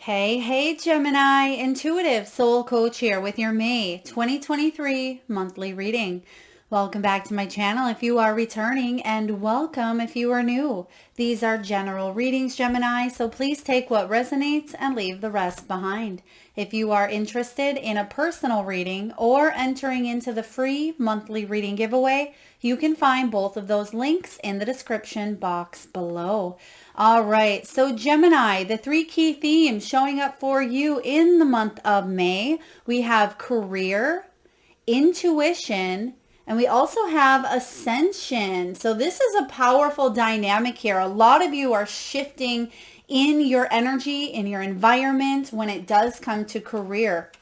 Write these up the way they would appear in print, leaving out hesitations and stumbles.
Hey, Gemini, intuitive soul coach here with your May 2023 monthly reading. Welcome back to my channel if you are returning, and welcome if you are new. These are general readings, Gemini, so please take what resonates and leave the rest behind. If you are interested in a personal reading or entering into the free monthly reading giveaway, you can find both of those links in the description box below. All right, so Gemini, the three key themes showing up for you in the month of May. We have career, intuition, and we also have ascension. So this is a powerful dynamic here. A lot of you are shifting in your energy, in your environment when it does come to career.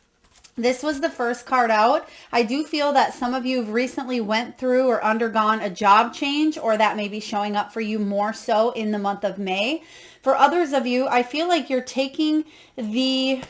This was the first card out. I do feel that some of you have recently went through or undergone a job change, or that may be showing up for you more so in the month of May. For others of you, I feel like you're taking the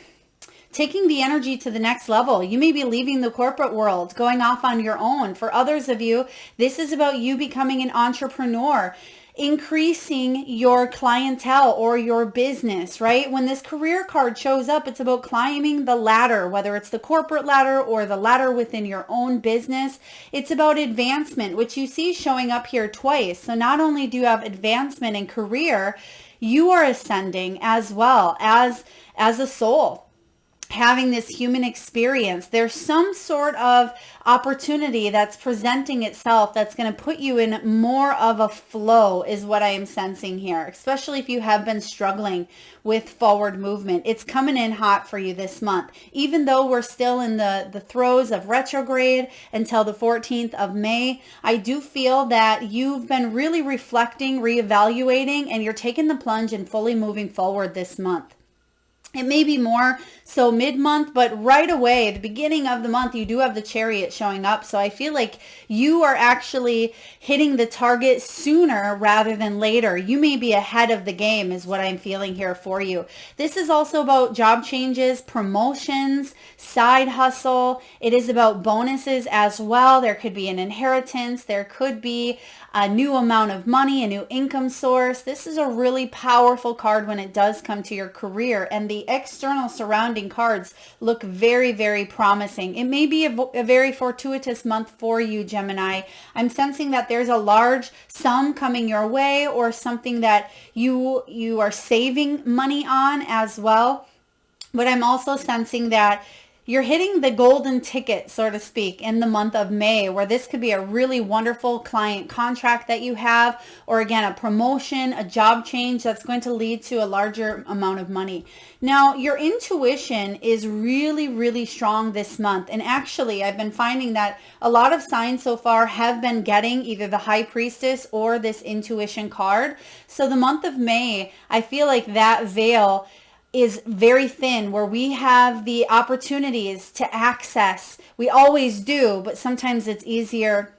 energy to the next level. You may be leaving the corporate world, going off on your own. For others of you, this is about you becoming an entrepreneur, increasing your clientele or your business, right? When this career card shows up, it's about climbing the ladder, whether it's the corporate ladder or the ladder within your own business. It's about advancement, which you see showing up here twice. So not only do you have advancement in career, you are ascending as well as a soul, having this human experience. There's some sort of opportunity that's presenting itself that's going to put you in more of a flow is what I am sensing here, especially if you have been struggling with forward movement. It's coming in hot for you this month. Even though we're still in the throes of retrograde until the 14th of May, I do feel that you've been really reflecting, reevaluating, and you're taking the plunge and fully moving forward this month. It may be more so mid-month, but right away, the beginning of the month, you do have the Chariot showing up. So I feel like you are actually hitting the target sooner rather than later. You may be ahead of the game is what I'm feeling here for you. This is also about job changes, promotions, side hustle. It is about bonuses as well. There could be an inheritance. There could be a new amount of money, a new income source. This is a really powerful card when it does come to your career, and the external surrounding cards look very, very promising. It may be a very fortuitous month for you, Gemini. I'm sensing that there's a large sum coming your way, or something that you are saving money on as well. But I'm also sensing that you're hitting the golden ticket, so to speak, in the month of May, where this could be a really wonderful client contract that you have, or again, a promotion, a job change that's going to lead to a larger amount of money. Now, your intuition is really, really strong this month. And actually, I've been finding that a lot of signs so far have been getting either the High Priestess or this intuition card. So the month of May, I feel like that veil is very thin, where we have the opportunities to access. We always do, but sometimes it's easier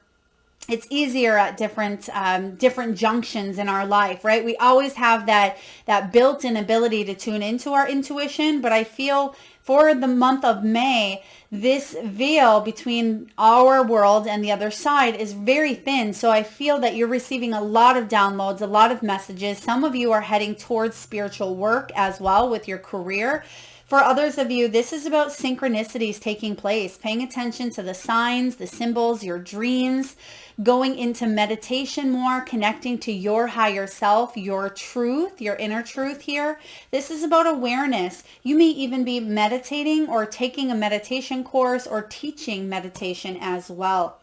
at different junctions in our life, right? We always have that built-in ability to tune into our intuition, but I feel for the month of May, this veil between our world and the other side is very thin. So I feel that you're receiving a lot of downloads, a lot of messages. Some of you are heading towards spiritual work as well with your career. For others of you, this is about synchronicities taking place, paying attention to the signs, the symbols, your dreams, going into meditation more, connecting to your higher self, your truth, your inner truth here. This is about awareness. You may even be meditating or taking a meditation course or teaching meditation as well.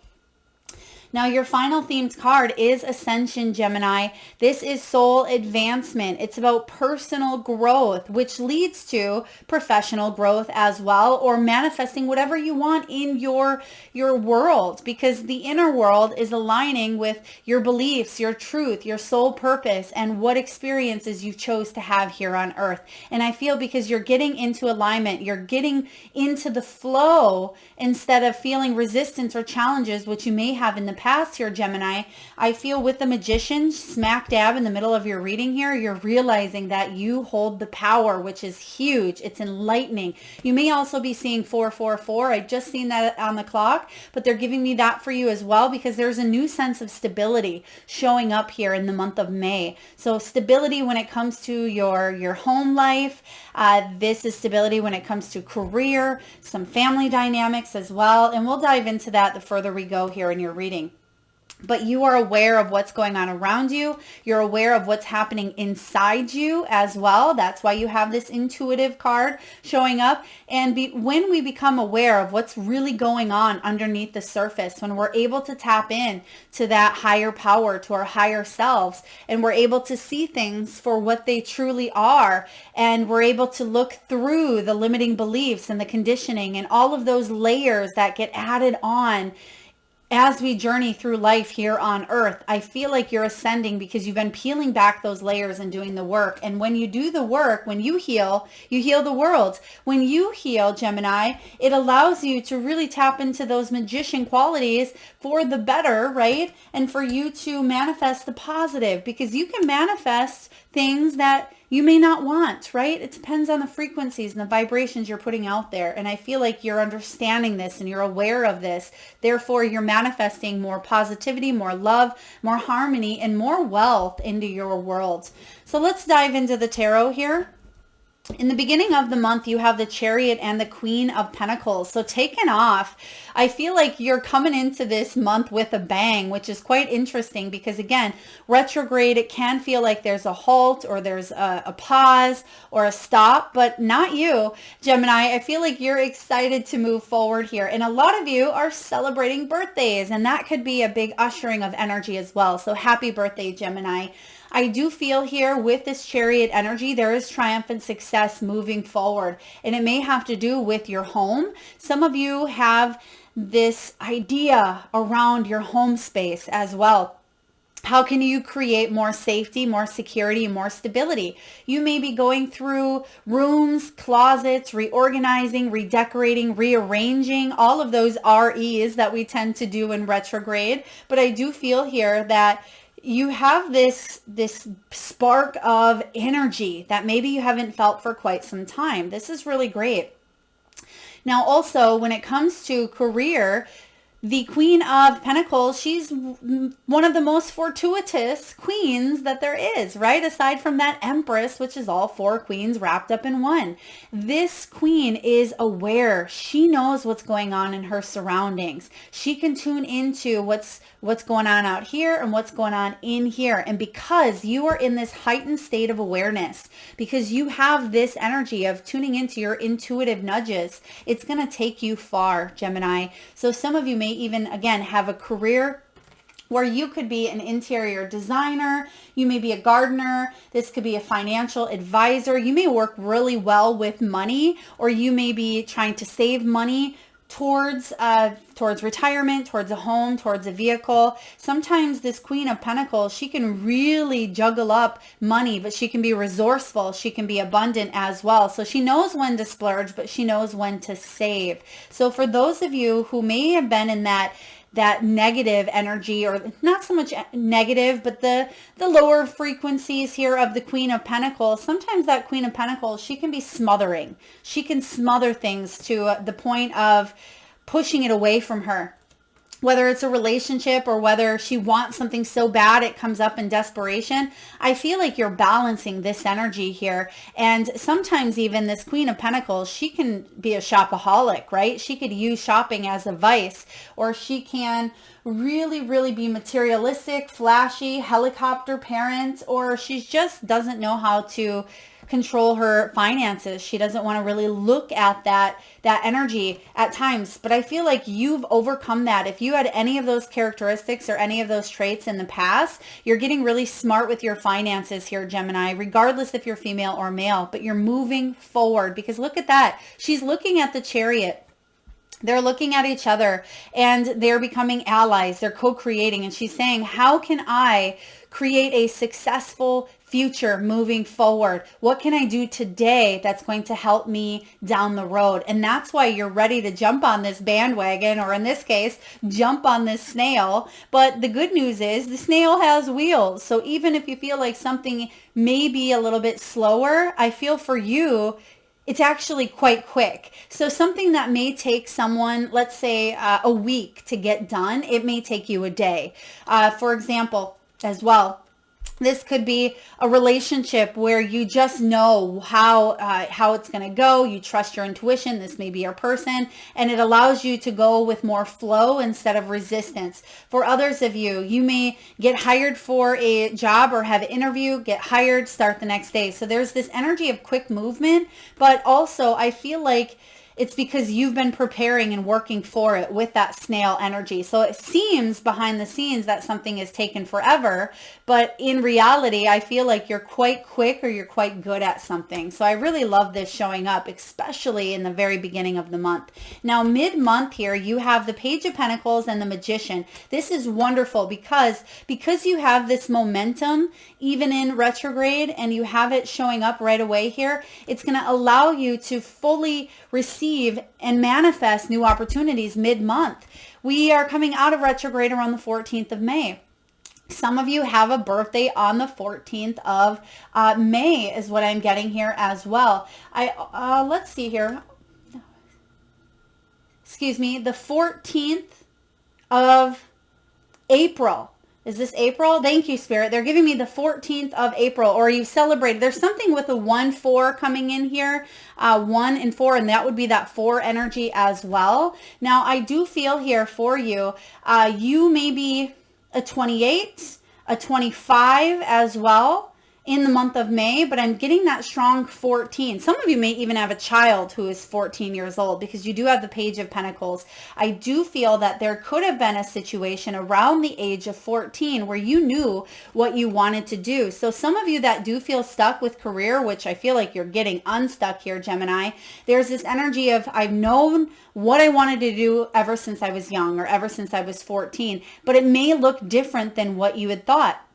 Now, your final themed card is Ascension, Gemini. This is soul advancement. It's about personal growth, which leads to professional growth as well, or manifesting whatever you want in your world, because the inner world is aligning with your beliefs, your truth, your soul purpose, and what experiences you chose to have here on earth. And I feel because you're getting into alignment, you're getting into the flow instead of feeling resistance or challenges, which you may have in the past here, Gemini, I feel with the Magician smack dab in the middle of your reading here, you're realizing that you hold the power, which is huge. It's enlightening. You may also be seeing 444. I just seen that on the clock, but they're giving me that for you as well, because there's a new sense of stability showing up here in the month of May. So stability when it comes to your home life. This is stability when it comes to career, some family dynamics as well. And we'll dive into that the further we go here in your reading. But you are aware of what's going on around you. You're aware of what's happening inside you as well. That's why you have this intuitive card showing up. And when we become aware of what's really going on underneath the surface, when we're able to tap in to that higher power, to our higher selves, and we're able to see things for what they truly are, and we're able to look through the limiting beliefs and the conditioning and all of those layers that get added on as we journey through life here on earth, I feel like you're ascending because you've been peeling back those layers and doing the work. And when you do the work, when you heal the world. When you heal, Gemini, it allows you to really tap into those magician qualities for the better, right? And for you to manifest the positive, because you can manifest things that you may not want, right? It depends on the frequencies and the vibrations you're putting out there. And I feel like you're understanding this and you're aware of this. Therefore, you're manifesting more positivity, more love, more harmony, and more wealth into your world. So let's dive into the tarot here. In the beginning of the month, you have the Chariot and the Queen of Pentacles. So taken off, I feel like you're coming into this month with a bang, which is quite interesting because, again, retrograde, it can feel like there's a halt or there's a pause or a stop, but not you, Gemini. I feel like you're excited to move forward here. And a lot of you are celebrating birthdays, and that could be a big ushering of energy as well. So happy birthday, Gemini. I do feel here with this Chariot energy, there is triumphant success moving forward, and it may have to do with your home. Some of you have this idea around your home space as well. How can you create more safety, more security, more stability? You may be going through rooms, closets, reorganizing, redecorating, rearranging, all of those REs that we tend to do in retrograde. But I do feel here that you have this spark of energy that maybe you haven't felt for quite some time. This is really great. Now, also, when it comes to career, the Queen of Pentacles, she's one of the most fortuitous queens that there is, right? Aside from that Empress, which is all four queens wrapped up in one. This queen is aware. She knows what's going on in her surroundings. She can tune into what's going on out here and what's going on in here. And because you are in this heightened state of awareness, because you have this energy of tuning into your intuitive nudges, it's going to take you far, Gemini. So some of you may even, again, have a career where you could be an interior designer, you may be a gardener, this could be a financial advisor, you may work really well with money, or you may be trying to save money towards retirement, towards a home, towards a vehicle. Sometimes this Queen of Pentacles, she can really juggle up money, but she can be resourceful. She can be abundant as well. So she knows when to splurge, but she knows when to save. So for those of you who may have been in that negative energy, or not so much negative, but the lower frequencies here of the Queen of Pentacles, sometimes that Queen of Pentacles, she can be smothering. She can smother things to the point of pushing it away from her. Whether it's a relationship or whether she wants something so bad it comes up in desperation, I feel like you're balancing this energy here. And sometimes even this Queen of Pentacles, she can be a shopaholic, right? She could use shopping as a vice, or she can really, really be materialistic, flashy, helicopter parent, or she just doesn't know how to control her finances. She doesn't want to really look at that energy at times. But I feel like you've overcome that. If you had any of those characteristics or any of those traits in the past, you're getting really smart with your finances here, Gemini, regardless if you're female or male, but you're moving forward, because look at that. She's looking at the Chariot. They're looking at each other and they're becoming allies. They're co-creating. And she's saying, how can I create a successful future moving forward? What can I do today that's going to help me down the road? And that's why you're ready to jump on this bandwagon, or in this case, jump on this snail. But the good news is the snail has wheels. So even if you feel like something may be a little bit slower, I feel for you, it's actually quite quick. So something that may take someone, let's say a week to get done, it may take you a day. For example, as well, this could be a relationship where you just know how it's going to go. You trust your intuition. This may be your person, and it allows you to go with more flow instead of resistance. For others of you, you may get hired for a job or have an interview, get hired, start the next day. So there's this energy of quick movement, but also I feel like it's because you've been preparing and working for it with that snail energy. So it seems behind the scenes that something is taken forever, but in reality, I feel like you're quite quick or you're quite good at something. So I really love this showing up, especially in the very beginning of the month. Now, mid-month here, you have the Page of Pentacles and the Magician. This is wonderful because you have this momentum, even in retrograde, and you have it showing up right away here. It's going to allow you to fully receive and manifest new opportunities mid-month. We are coming out of retrograde around the 14th of May. Some of you have a birthday on the 14th of May is what I'm getting here as well. Let's see here. Excuse me, the 14th of April. Is this April? Thank you, Spirit. They're giving me the 14th of April, or you've celebrated. There's something with a 1-4 coming in here, 1 and 4, and that would be that 4 energy as well. Now, I do feel here for you, you may be a 28, a 25 as well in the month of May, but I'm getting that strong 14. Some of you may even have a child who is 14 years old because you do have the Page of Pentacles. I do feel that there could have been a situation around the age of 14 where you knew what you wanted to do. So some of you that do feel stuck with career, which I feel like you're getting unstuck here, Gemini, there's this energy of I've known what I wanted to do ever since I was young or ever since I was 14, but it may look different than what you had thought.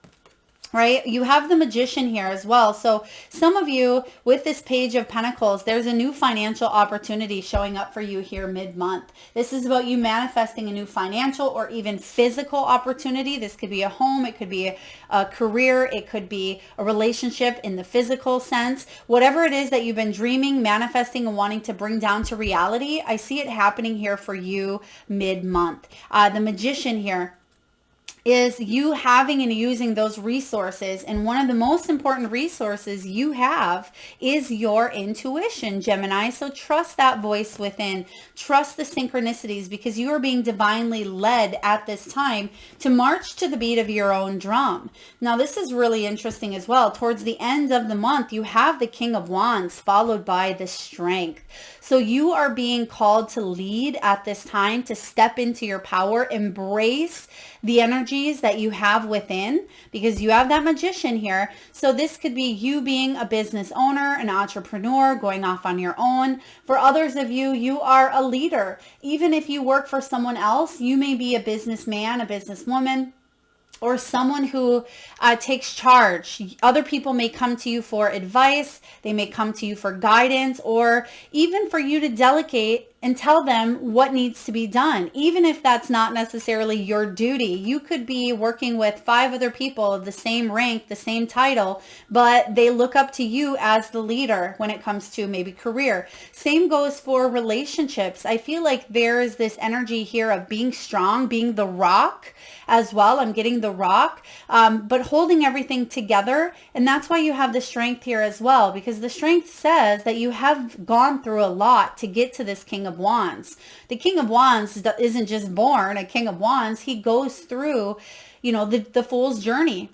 Right? You have the Magician here as well. So some of you with this Page of Pentacles, there's a new financial opportunity showing up for you here mid-month. This is about you manifesting a new financial or even physical opportunity. This could be a home. It could be a career. It could be a relationship in the physical sense. Whatever it is that you've been dreaming, manifesting, and wanting to bring down to reality, I see it happening here for you mid-month. The Magician here is you having and using those resources. And one of the most important resources you have is your intuition, Gemini. So trust that voice within. Trust the synchronicities because you are being divinely led at this time to march to the beat of your own drum. Now, this is really interesting as well. Towards the end of the month, you have the King of Wands followed by the Strength. So you are being called to lead at this time, to step into your power, embrace the energies that you have within because you have that Magician here. So this could be you being a business owner, an entrepreneur, going off on your own. For others of you, you are a leader. Even if you work for someone else, you may be a businessman, a businesswoman, or someone who takes charge. Other people may come to you for advice. They may come to you for guidance, or even for you to delegate and tell them what needs to be done. Even if that's not necessarily your duty, you could be working with 5 other people of the same rank, the same title, but they look up to you as the leader when it comes to maybe career. Same goes for relationships. I feel like there is this energy here of being strong, being the rock as well. I'm getting the rock, but holding everything together. And that's why you have the Strength here as well, because the Strength says that you have gone through a lot to get to this King of Wands. The King of Wands isn't just born a King of Wands. He goes through, the Fool's journey.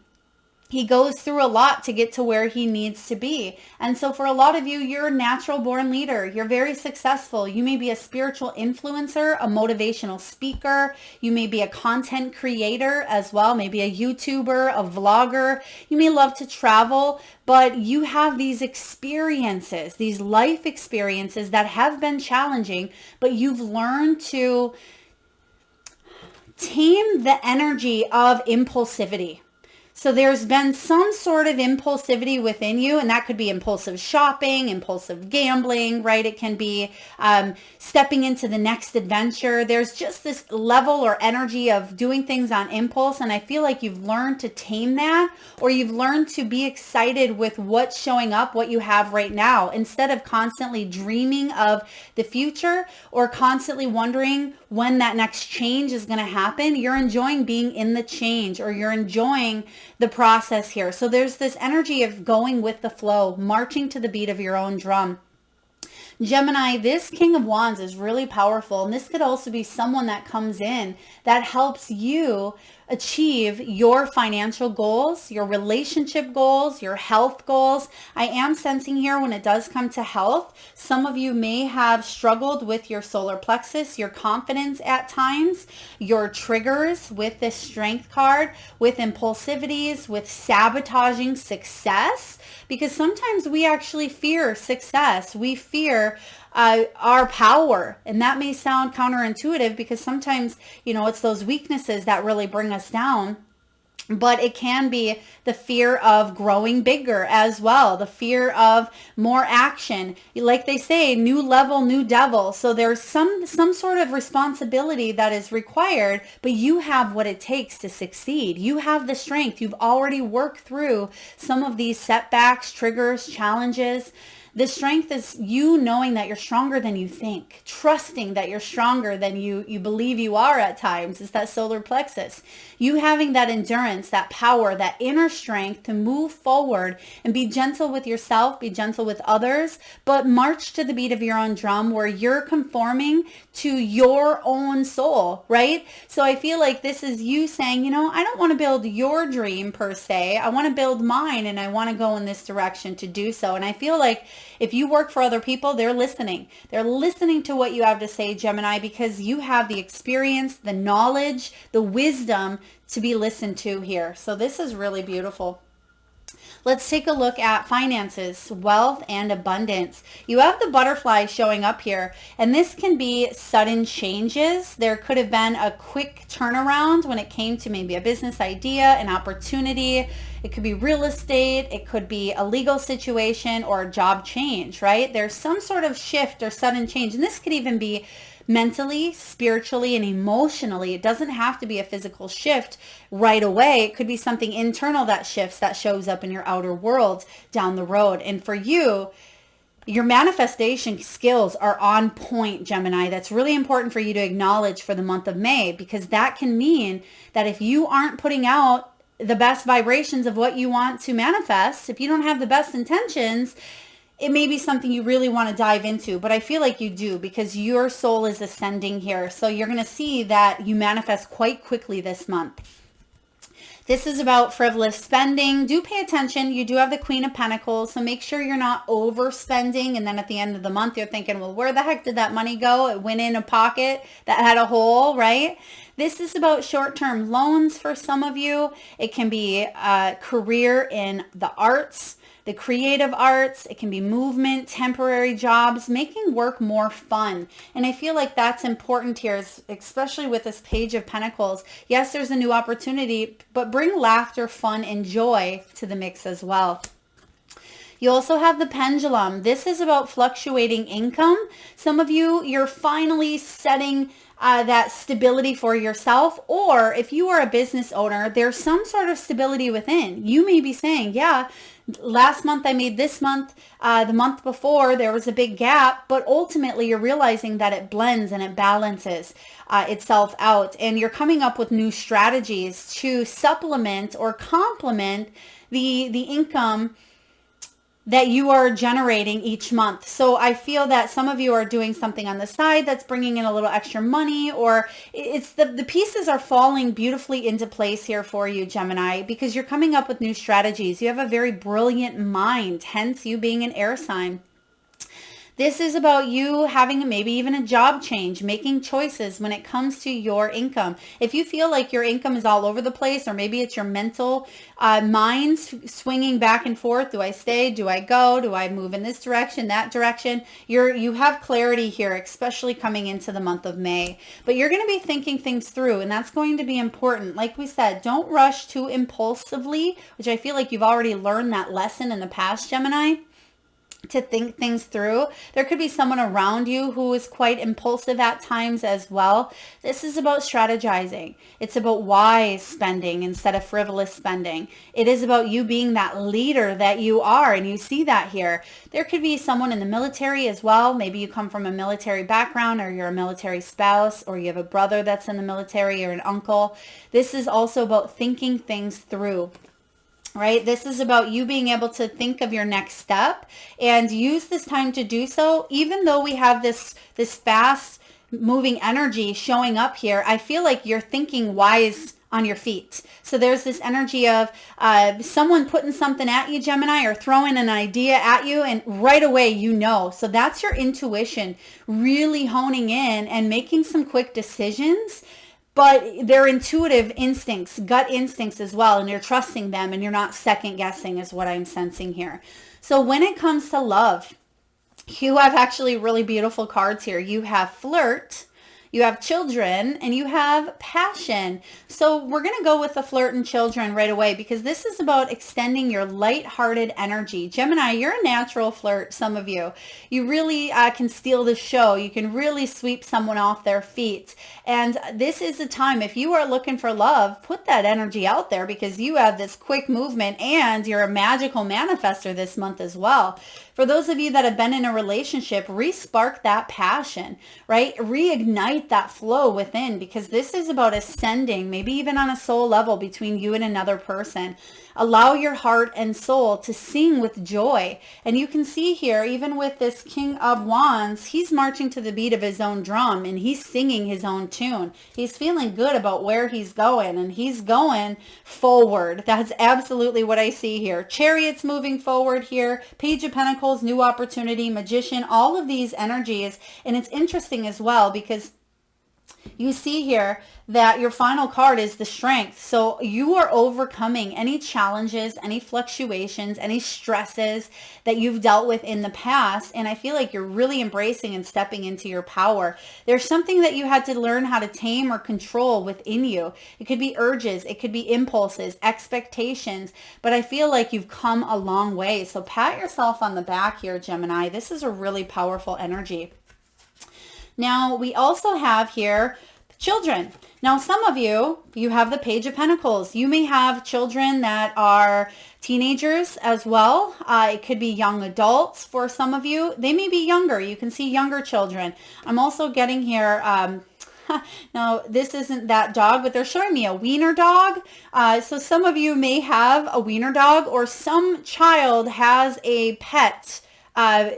He goes through a lot to get to where he needs to be. And so for a lot of you, you're a natural born leader. You're very successful. You may be a spiritual influencer, a motivational speaker. You may be a content creator as well, maybe a YouTuber, a vlogger. You may love to travel, but you have these experiences, these life experiences that have been challenging, but you've learned to tame the energy of impulsivity. So there's been some sort of impulsivity within you, and that could be impulsive shopping, impulsive gambling, right? It can be stepping into the next adventure. There's just this level or energy of doing things on impulse, and I feel like you've learned to tame that, or you've learned to be excited with what's showing up, what you have right now, instead of constantly dreaming of the future or constantly wondering when that next change is going to happen. You're enjoying being in the change, or you're enjoying the process here. So there's this energy of going with the flow, marching to the beat of your own drum. Gemini, this King of Wands is really powerful, and this could also be someone that comes in that helps you achieve your financial goals, your relationship goals, your health goals. I am sensing here when it does come to health, some of you may have struggled with your solar plexus, your confidence at times, your triggers with this Strength card, with impulsivities, with sabotaging success, because sometimes we actually fear success. We fear our power. And that may sound counterintuitive because sometimes, it's those weaknesses that really bring us down. But it can be the fear of growing bigger as well, the fear of more action. Like they say, new level, new devil. So there's some sort of responsibility that is required, but you have what it takes to succeed. You have the strength. You've already worked through some of these setbacks, triggers, challenges. The strength is you knowing that you're stronger than you think, trusting that you're stronger than you believe you are at times. It's that solar plexus. You having that endurance, that power, that inner strength to move forward and be gentle with yourself, be gentle with others, but march to the beat of your own drum where you're conforming to your own soul, right? So I feel like this is you saying, I don't want to build your dream per se. I want to build mine, and I want to go in this direction to do so. And I feel like if you work for other people, they're listening. They're listening to what you have to say, Gemini, because you have the experience, the knowledge, the wisdom to be listened to here. So this is really beautiful. Let's take a look at finances, wealth, and abundance. You have the butterfly showing up here, and this can be sudden changes. There could have been a quick turnaround when it came to maybe a business idea, an opportunity. It could be real estate. It could be a legal situation or a job change, right? There's some sort of shift or sudden change, and this could even be mentally, spiritually, and emotionally. It doesn't have to be a physical shift right away. It could be something internal that shifts, that shows up in your outer world down the road. And for you, your manifestation skills are on point, Gemini. That's really important for you to acknowledge for the month of May, because that can mean that if you aren't putting out the best vibrations of what you want to manifest, if you don't have the best intentions, it may be something you really want to dive into, but I feel like you do, because your soul is ascending here. So you're going to see that you manifest quite quickly this month. This is about frivolous spending. Do pay attention. You do have the Queen of Pentacles, so make sure you're not overspending. And then at the end of the month, you're thinking, well, where the heck did that money go? It went in a pocket that had a hole, right? This is about short-term loans for some of you. It can be a career in the arts, the creative arts. It can be movement, temporary jobs, making work more fun. And I feel like that's important here, especially with this Page of Pentacles. Yes, there's a new opportunity, but bring laughter, fun, and joy to the mix as well. You also have the pendulum. This is about fluctuating income. Some of you, you're finally setting that stability for yourself, or if you are a business owner, there's some sort of stability within. You may be saying, yeah, last month I made this month, the month before there was a big gap, but ultimately you're realizing that it blends and it balances itself out, and you're coming up with new strategies to supplement or complement the income that you are generating each month. So I feel that some of you are doing something on the side that's bringing in a little extra money, or it's the pieces are falling beautifully into place here for you, Gemini, because you're coming up with new strategies. You have a very brilliant mind, hence you being an air sign. This is about you having maybe even a job change, making choices when it comes to your income. If you feel like your income is all over the place, or maybe it's your mental mind swinging back and forth, do I stay, do I go, do I move in this direction, that direction, you have clarity here, especially coming into the month of May. But you're going to be thinking things through, and that's going to be important. Like we said, don't rush too impulsively, which I feel like you've already learned that lesson in the past, Gemini, to think things through. There could be someone around you who is quite impulsive at times as well. This is about strategizing. It's about wise spending instead of frivolous spending. It is about you being that leader that you are, and you see that here. There could be someone in the military as well. Maybe you come from a military background, or you're a military spouse, or you have a brother that's in the military, or an uncle. This is also about thinking things through. Right? This is about you being able to think of your next step and use this time to do so. Even though we have this fast moving energy showing up here, I feel like you're thinking wise on your feet. So there's this energy of someone putting something at you, Gemini, or throwing an idea at you, and right away you know. So that's your intuition really honing in and making some quick decisions. But they're intuitive instincts, gut instincts as well, and you're trusting them, and you're not second guessing is what I'm sensing here. So when it comes to love, you have actually really beautiful cards here. You have flirt, you have children, and you have passion. So we're going to go with the flirt and children right away, because this is about extending your light-hearted energy. Gemini, you're a natural flirt, some of you. You really can steal the show. You can really sweep someone off their feet. And this is a time, if you are looking for love, put that energy out there, because you have this quick movement, and you're a magical manifester this month as well. For those of you that have been in a relationship, re-spark that passion, right? Reignite that flow within, because this is about ascending, maybe even on a soul level between you and another person. Allow your heart and soul to sing with joy. And you can see here, even with this King of Wands, he's marching to the beat of his own drum, and he's singing his own tune. He's feeling good about where he's going, and he's going forward. That's absolutely what I see here. Chariots moving forward here, Page of Pentacles, new opportunity, Magician, all of these energies. And it's interesting as well, because you see here that your final card is the Strength. So you are overcoming any challenges, any fluctuations, any stresses that you've dealt with in the past. And I feel like you're really embracing and stepping into your power. There's something that you had to learn how to tame or control within you. It could be urges, it could be impulses, expectations, but I feel like you've come a long way. So pat yourself on the back here, Gemini. This is a really powerful energy. Now, we also have here children. Now, some of you have the Page of Pentacles. You may have children that are teenagers as well. It could be young adults for some of you. They may be younger. You can see younger children. I'm also getting here, now this isn't that dog, but they're showing me a wiener dog. So some of you may have a wiener dog, or some child has a pet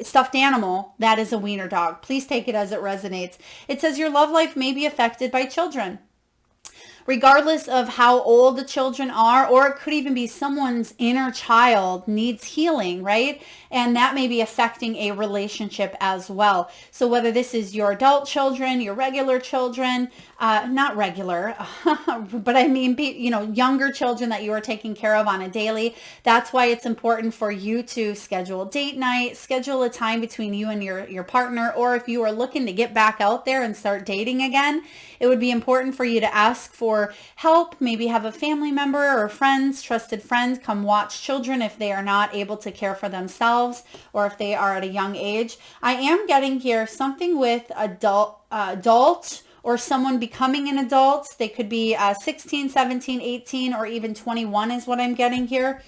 stuffed animal that is a wiener dog. Please take it as it resonates. It says your love life may be affected by children. Regardless of how old the children are, or it could even be someone's inner child needs healing, right? And that may be affecting a relationship as well. So whether this is your adult children, your regular children, not regular, but I mean, younger children that you are taking care of on a daily, that's why it's important for you to schedule a date night, schedule a time between you and your partner, or if you are looking to get back out there and start dating again, it would be important for you to ask for help, maybe have a family member or friends, trusted friend, come watch children if they are not able to care for themselves, or if they are at a young age. I am getting here something with adult or someone becoming an adult. They could be 16, 17, 18, or even 21 is what I'm getting here.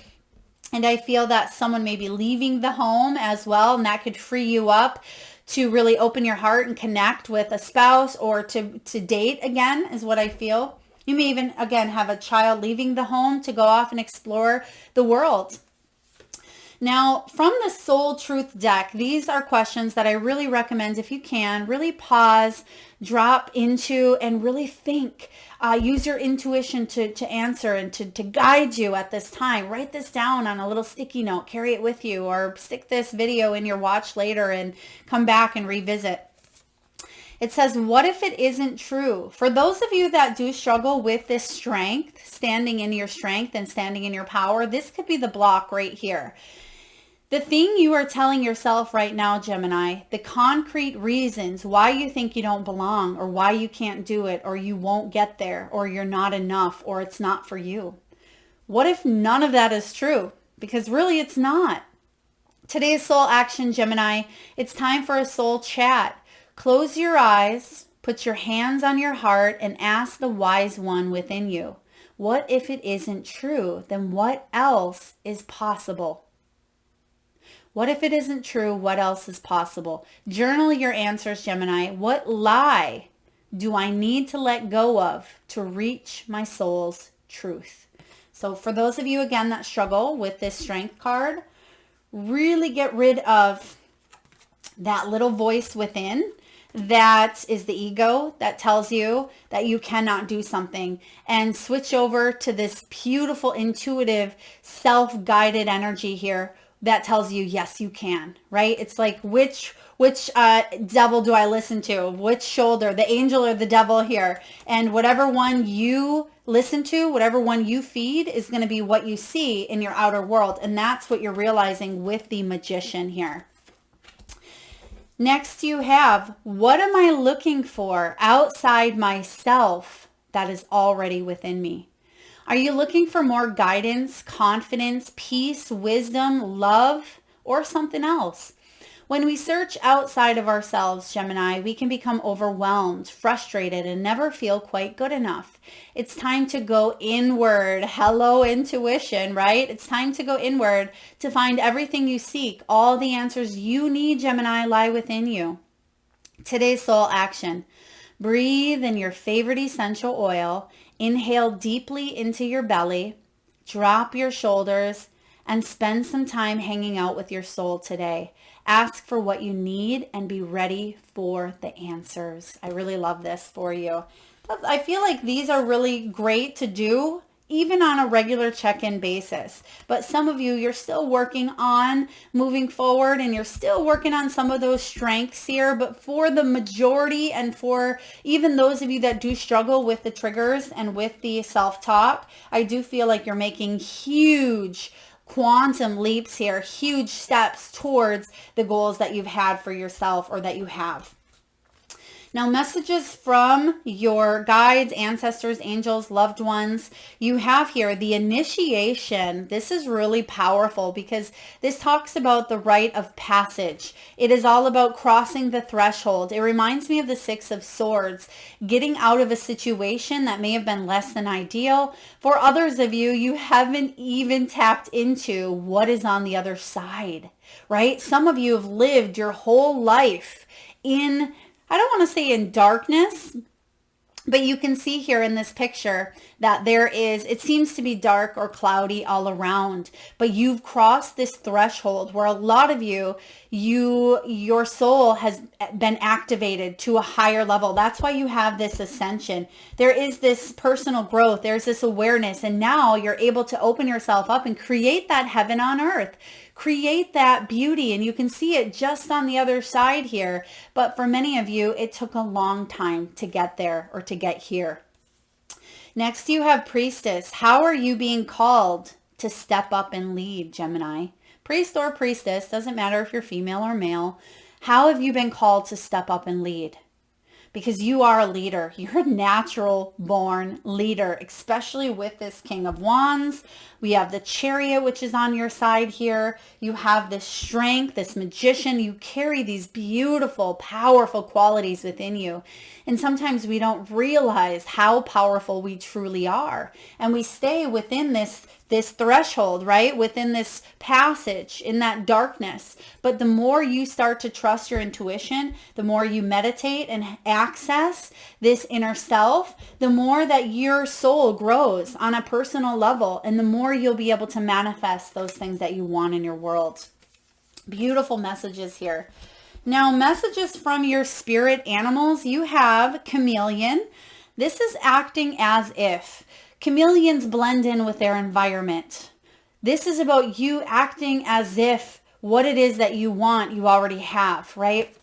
And I feel that someone may be leaving the home as well, and that could free you up to really open your heart and connect with a spouse, or to date again is what I feel. You may even, again, have a child leaving the home to go off and explore the world. Now, from the Soul Truth deck, these are questions that I really recommend, if you can, really pause, drop into, and really think. Use your intuition to answer and to guide you at this time. Write this down on a little sticky note, carry it with you, or stick this video in your watch later and come back and revisit. It says, what if it isn't true? For those of you that do struggle with this strength, standing in your strength and standing in your power, this could be the block right here. The thing you are telling yourself right now, Gemini, the concrete reasons why you think you don't belong, or why you can't do it, or you won't get there, or you're not enough, or it's not for you. What if none of that is true? Because really it's not. Today's soul action, Gemini, it's time for a soul chat. Close your eyes, put your hands on your heart, and ask the wise one within you. What if it isn't true? Then what else is possible? What if it isn't true? What else is possible? Journal your answers, Gemini. What lie do I need to let go of to reach my soul's truth? So for those of you, again, that struggle with this strength card, really get rid of that little voice within that is the ego that tells you that you cannot do something, and switch over to this beautiful, intuitive, self-guided energy here that tells you, yes, you can, right? It's like, which devil do I listen to? Which shoulder, the angel or the devil here? And whatever one you listen to, whatever one you feed, is going to be what you see in your outer world. And that's what you're realizing with the Magician here. Next you have, what am I looking for outside myself that is already within me? Are you looking for more guidance, confidence, peace, wisdom, love, or something else? When we search outside of ourselves, Gemini, we can become overwhelmed, frustrated, and never feel quite good enough. It's time to go inward. Hello, intuition, right? It's time to go inward to find everything you seek. All the answers you need, Gemini, lie within you. Today's soul action. Breathe in your favorite essential oil. Inhale deeply into your belly. Drop your shoulders and spend some time hanging out with your soul today. Ask for what you need and be ready for the answers. I really love this for you. I feel like these are really great to do even on a regular check-in basis. But some of you, you're still working on moving forward, and you're still working on some of those strengths here. But for the majority, and for even those of you that do struggle with the triggers and with the self-talk, I do feel like you're making huge quantum leaps here, huge steps towards the goals that you've had for yourself, or that you have. Now, messages from your guides, ancestors, angels, loved ones. You have here the initiation. This is really powerful because this talks about the rite of passage. It is all about crossing the threshold. It reminds me of the Six of Swords, getting out of a situation that may have been less than ideal. For others of you, you haven't even tapped into what is on the other side, right? Some of you have lived your whole life in, I don't want to say in darkness, but you can see here in this picture that there is, it seems to be dark or cloudy all around, but you've crossed this threshold where a lot of you, your soul has been activated to a higher level. That's why you have this ascension. There is this personal growth. There's this awareness. And now you're able to open yourself up and create that heaven on earth. Create that beauty, and you can see it just on the other side here. But for many of you, it took a long time to get there, or to get here. Next, you have Priestess. How are you being called to step up and lead, Gemini? Priest or priestess, doesn't matter if you're female or male. How have you been called to step up and lead? Because you are a leader. You're a natural born leader, especially with this King of Wands. We have the Chariot, which is on your side here. You have this strength, this Magician. You carry these beautiful, powerful qualities within you. And sometimes we don't realize how powerful we truly are. And we stay within this this threshold, right? Within this passage, in that darkness. But the more you start to trust your intuition, the more you meditate and access this inner self, the more that your soul grows on a personal level, and the more you'll be able to manifest those things that you want in your world. Beautiful messages here. Now, messages from your spirit animals. You have chameleon. This is acting as if. Chameleons blend in with their environment. This is about you acting as if what it is that you want, you already have, right?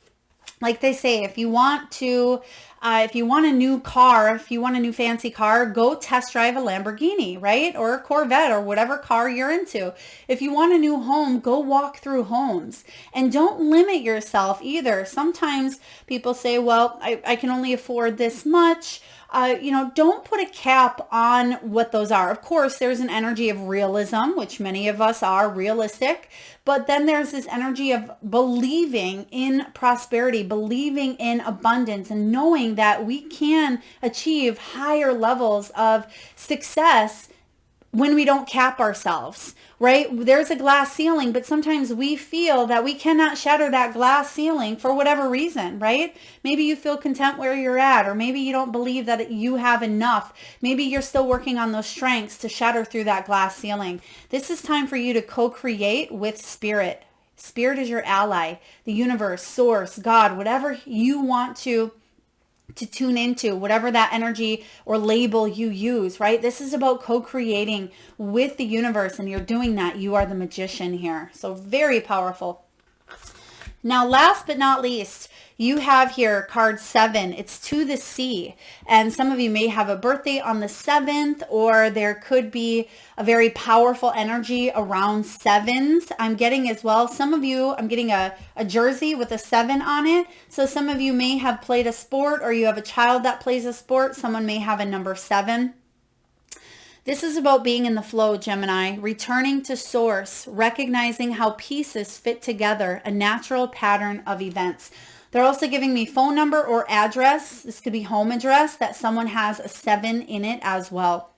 Like they say, if you want a new car, if you want a new fancy car, go test drive a Lamborghini, right? Or a Corvette or whatever car you're into. If you want a new home, go walk through homes. And don't limit yourself either. Sometimes people say, well, I can only afford this much. Don't put a cap on what those are. Of course, there's an energy of realism, which many of us are realistic, but then there's this energy of believing in prosperity, believing in abundance, and knowing that we can achieve higher levels of success when we don't cap ourselves, right? There's a glass ceiling, but sometimes we feel that we cannot shatter that glass ceiling for whatever reason, right? Maybe you feel content where you're at, or maybe you don't believe that you have enough. Maybe you're still working on those strengths to shatter through that glass ceiling. This is time for you to co-create with spirit. Spirit is your ally, the universe, source, God, whatever you want to tune into, whatever that energy or label you use, right? This is about co-creating with the universe, and you're doing that. You are the magician here. So very powerful. Now, last but not least, you have here card 7. It's to the sea. And some of you may have a birthday on the 7th, or there could be a very powerful energy around 7s. I'm getting as well. Some of you, I'm getting a jersey with a 7 on it. So some of you may have played a sport, or you have a child that plays a sport. Someone may have a number 7. This is about being in the flow, Gemini, returning to source, recognizing how pieces fit together, a natural pattern of events. They're also giving me phone number or address. This could be home address that someone has a 7 in it as well.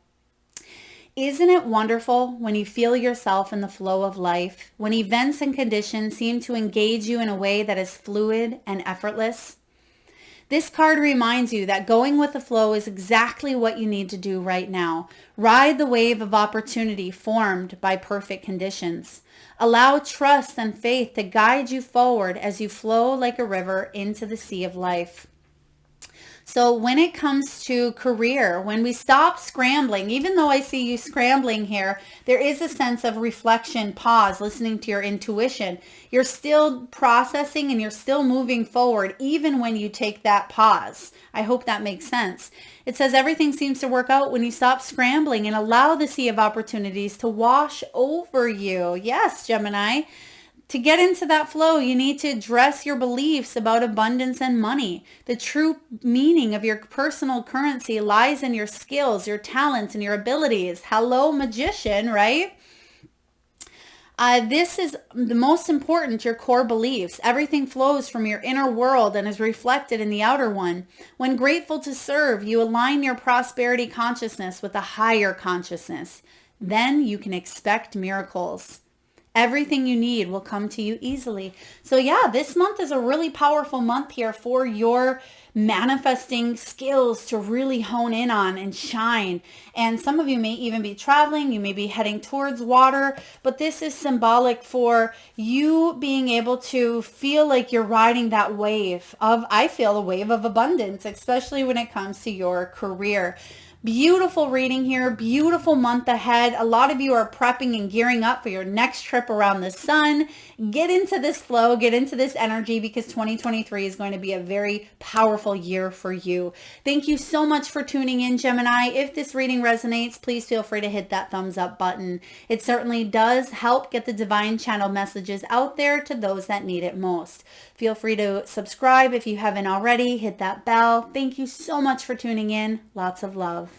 Isn't it wonderful when you feel yourself in the flow of life, when events and conditions seem to engage you in a way that is fluid and effortless? This card reminds you that going with the flow is exactly what you need to do right now. Ride the wave of opportunity formed by perfect conditions. Allow trust and faith to guide you forward as you flow like a river into the sea of life. So when it comes to career, when we stop scrambling, even though I see you scrambling here, there is a sense of reflection, pause, listening to your intuition. You're still processing and you're still moving forward, even when you take that pause. I hope that makes sense. It says everything seems to work out when you stop scrambling and allow the sea of opportunities to wash over you. Yes, Gemini. To get into that flow, you need to address your beliefs about abundance and money. The true meaning of your personal currency lies in your skills, your talents, and your abilities. Hello, magician, right? This is the most important, your core beliefs. Everything flows from your inner world and is reflected in the outer one. When grateful to serve, you align your prosperity consciousness with a higher consciousness. Then you can expect miracles. Everything you need will come to you easily. So yeah, this month is a really powerful month here for your manifesting skills to really hone in on and shine. And some of you may even be traveling. You may be heading towards water, but this is symbolic for you being able to feel like you're riding that wave of, I feel a wave of abundance, especially when it comes to your career. Beautiful reading here, beautiful month ahead. A lot of you are prepping and gearing up for your next trip around the sun. Get into this flow, get into this energy, because 2023 is going to be a very powerful year for you. Thank you so much for tuning in, Gemini. If this reading resonates, please feel free to hit that thumbs up button. It certainly does help get the divine channel messages out there to those that need it most. Feel free to subscribe if you haven't already. Hit that bell. Thank you so much for tuning in. Lots of love.